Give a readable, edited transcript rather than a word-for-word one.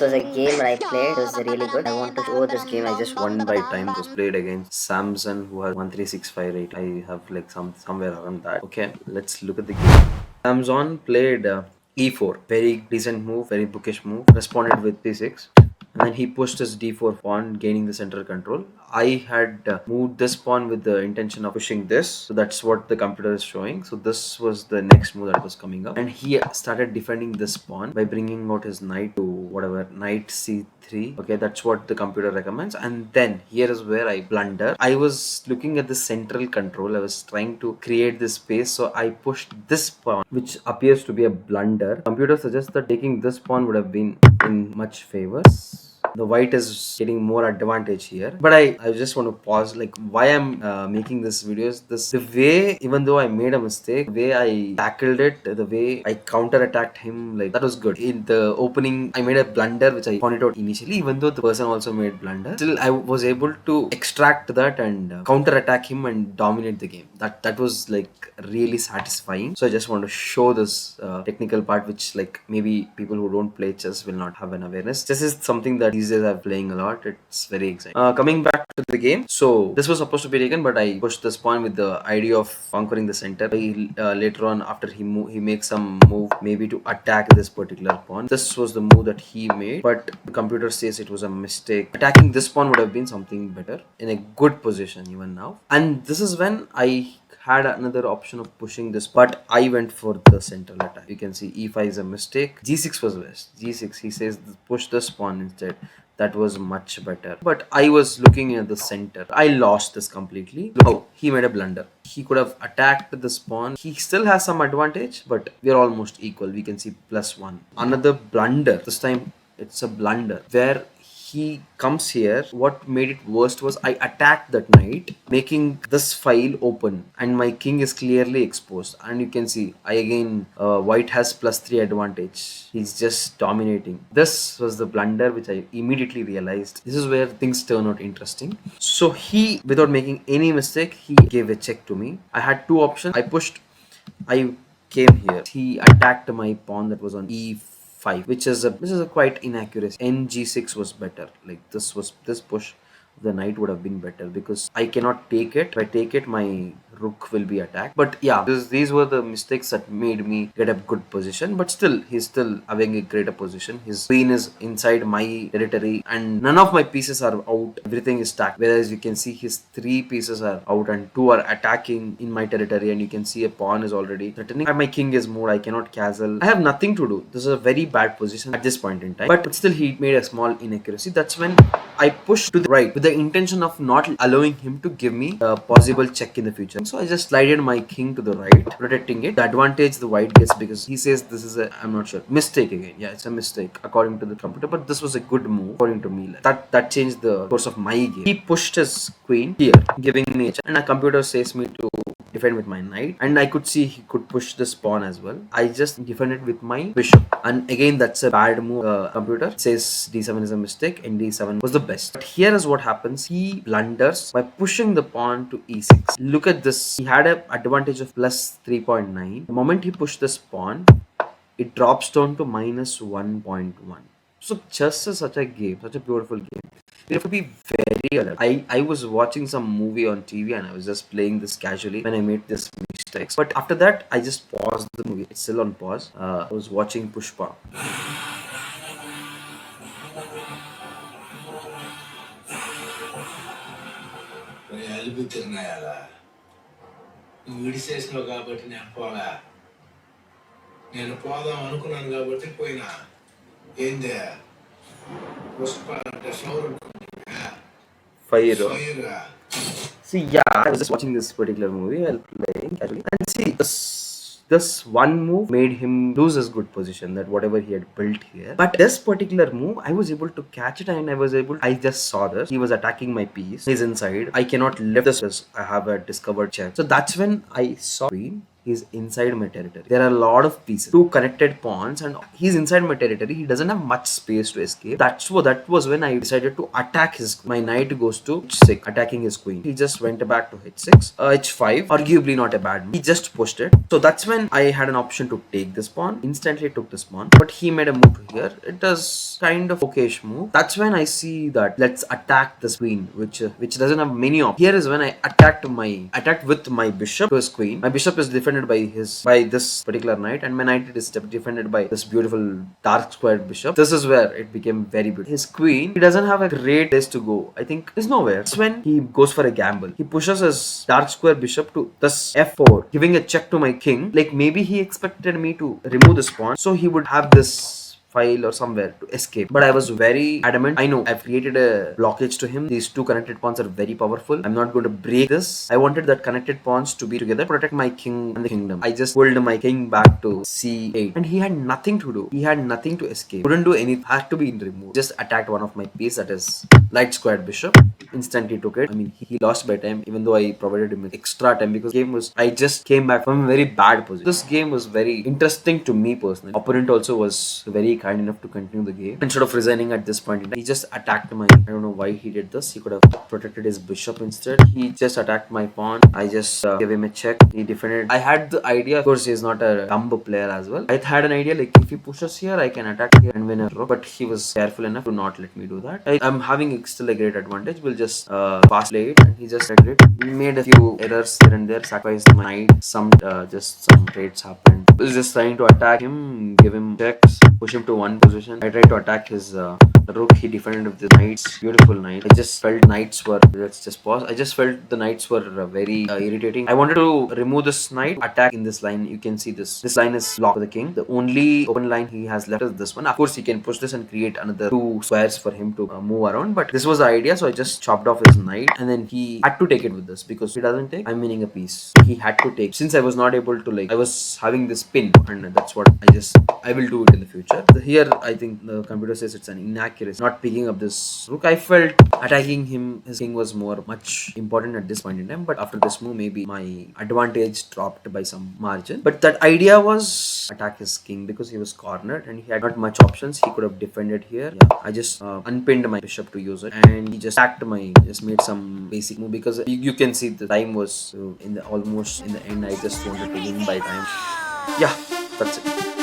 this was a game that I played. It was really good. I want to show this game. I just won by time. It was played against Samson, who has 13658. I have like somewhere around that. Okay, let's look at the game. Samson played e4, very decent move, very bookish move. Responded with d6, and then he pushed his d4 pawn, gaining the central control. I had moved this pawn with the intention of pushing this, so that's what the computer is showing. So this was the next move that was coming up, and he started defending this pawn by bringing out his knight to whatever, knight c3. Okay, that's what the computer recommends. And then here is where I blunder. I was looking at the central control. I was trying to create this space, so I pushed this pawn, which appears to be a blunder. Computer suggests that taking this pawn would have been in much favor. The white is getting more advantage here, but I just want to pause, like, why I'm making this video is this: the way, even though I made a mistake, the way I tackled it, the way I counter attacked him, like, that was good. In the opening I made a blunder which I pointed out initially. Even though the person also made blunder, still I was able to extract that and counter attack him and dominate the game. That was like really satisfying. So I just want to show this technical part, which, like, maybe people who don't play chess will not have an awareness. Chess is something that these days I'm playing a lot. It's very exciting. Coming back to the game, so this was supposed to be taken, but I pushed this pawn with the idea of conquering the center. Later on, after he makes some move, maybe to attack this particular pawn. This was the move that he made, but the computer says it was a mistake. Attacking this pawn would have been something better, in a good position even now. And this is when I had another option of pushing this, but I went for the central attack. You can see e5 is a mistake. g6 was best. g6, he says push this pawn instead. That was much better, but I was looking at the center. I lost this completely. Oh, he made a blunder. He could have attacked this pawn. He still has some advantage, but we are almost equal. We can see +1. Another blunder. This time it's a blunder where he comes here. What made it worst was I attacked that knight, making this file open, and my king is clearly exposed. And you can see, I again, white has +3 advantage. He's just dominating. This was the blunder which I immediately realized. This is where things turn out interesting. So he, without making any mistake, he gave a check to me. I had two options. I came here. He attacked my pawn that was on e5, which is a quite inaccuracy. Ng6 was better. Like, this push of the knight would have been better, because I cannot take it. If I take it, my rook will be attacked. But yeah, these were the mistakes that made me get a good position. But still, he's still having a greater position. His queen is inside my territory, and none of my pieces are out. Everything is stacked. Whereas you can see his 3 pieces are out and 2 are attacking in my territory, and you can see a pawn is already threatening. My king is moved. I cannot castle. I have nothing to do. This is a very bad position at this point in time. But still, he made a small inaccuracy. That's when I pushed to the right with the intention of not allowing him to give me a possible check in the future. So I just slided my king to the right, protecting it. The advantage the white gets, because he says this is a, I'm not sure, mistake again. Yeah, it's a mistake according to the computer, but this was a good move according to me. That changed the course of my game. He pushed his queen here, giving me a check, and a computer says me to defend with my knight, and I could see he could push this pawn as well. I just defended with my bishop, and again that's a bad move. Computer says d7 is a mistake, and d7 was the best. But here is what happens. He blunders by pushing the pawn to e6. Look at this. He had an advantage of +3.9. The moment he pushed this pawn, it drops down to -1.1. So chess is such a game, such a beautiful game. You have to be very alert. I was watching some movie on TV, and I was just playing this casually when I made this mistakes. But after that, I just paused the movie. It's still on pause. I was watching Pushpa. విడిసేసినావు కాబట్టి నేను పోలా. నేను పోదాం అనుకున్నాను కాబట్టి పోయినా. ఏందే పుష్ప అంటే Fire. See, yeah, I was just watching this particular movie while playing casually, and see, this one move made him lose his good position, that whatever he had built here. But this particular move, I was able to catch it, and I just saw this. He was attacking my piece. He's inside. I cannot lift this. I have a discovered check. So that's when I saw queen. he's inside my territory. There are a lot of pieces, two connected pawns, and he's inside my territory. He doesn't have much space to escape. That was when I decided to attack his. My knight goes to h6, attacking his queen. He just went back to h6, h5. Arguably not a bad move. He just pushed it. So that's when I had an option to take this pawn. Instantly took this pawn, but he made a move here. It does kind of okayish move. That's when I see that let's attack this queen, which doesn't have many options. Here is when I attacked with my bishop to his queen. My bishop is defended by this particular knight, and my knight is defended by this beautiful dark squared bishop. This is where it became very beautiful. His queen, he doesn't have a great place to go. I think there's nowhere. That's when he goes for a gamble. He pushes his dark square bishop to this f4, giving a check to my king. Like maybe he expected me to remove this pawn, so he would have this file or somewhere to escape. But I was very adamant. I know I've created a blockage to him. These two connected pawns are very powerful. I'm not going to break this. I wanted that connected pawns to be together, protect my king and the kingdom. I just pulled my king back to c8, and he had nothing to do. He had nothing to escape. Couldn't do anything. Had to be removed. Just attacked one of my piece, that is light squared bishop. Instantly took it. I mean, he lost by time, even though I provided him with extra time, because game was, I just came back from a very bad position. This game was very interesting to me personally. Opponent also was very kind enough to continue the game. Instead of resigning at this point in time, he just attacked my, I don't know why he did this. He could have protected his bishop instead. He just attacked my pawn. I just gave him a check. He defended. I had the idea, of course he's not a dumb player as well. I had an idea like if he pushes here, I can attack here and win a rook, but he was careful enough to not let me do that. I'm having still a great advantage. We'll just fast play it, and he just did it. He made a few errors here and there, sacrificed my knight. Just some trades happened. I was just trying to attack him, give him checks, push him to one position. I tried to attack his rook. He defended with the knights. Beautiful knight. I just felt knights were, let's just pause. I just felt the knights were very irritating. I wanted to remove this knight, attack in this line. You can see this line is locked for the king. The only open line he has left is this one. Of course he can push this and create another two squares for him to move around, but this was the idea. So I just chopped off his knight, and then he had to take it with this, because if he doesn't take, I'm winning a piece. He had to take. Since I was not able to, like, I was having this pin, and that's what I will do it in the future. Here I think the computer says it's an inaccuracy, not picking up this rook. I felt attacking him, his king, was much important at this point in time, but after this move maybe my advantage dropped by some margin. But that idea was attack his king, because he was cornered and he had not much options. He could have defended here. Yeah, I just unpinned my bishop to use it, and he just attacked just made some basic move, because you can see the time was almost in the end. I just wanted to win by time. Yeah, that's it.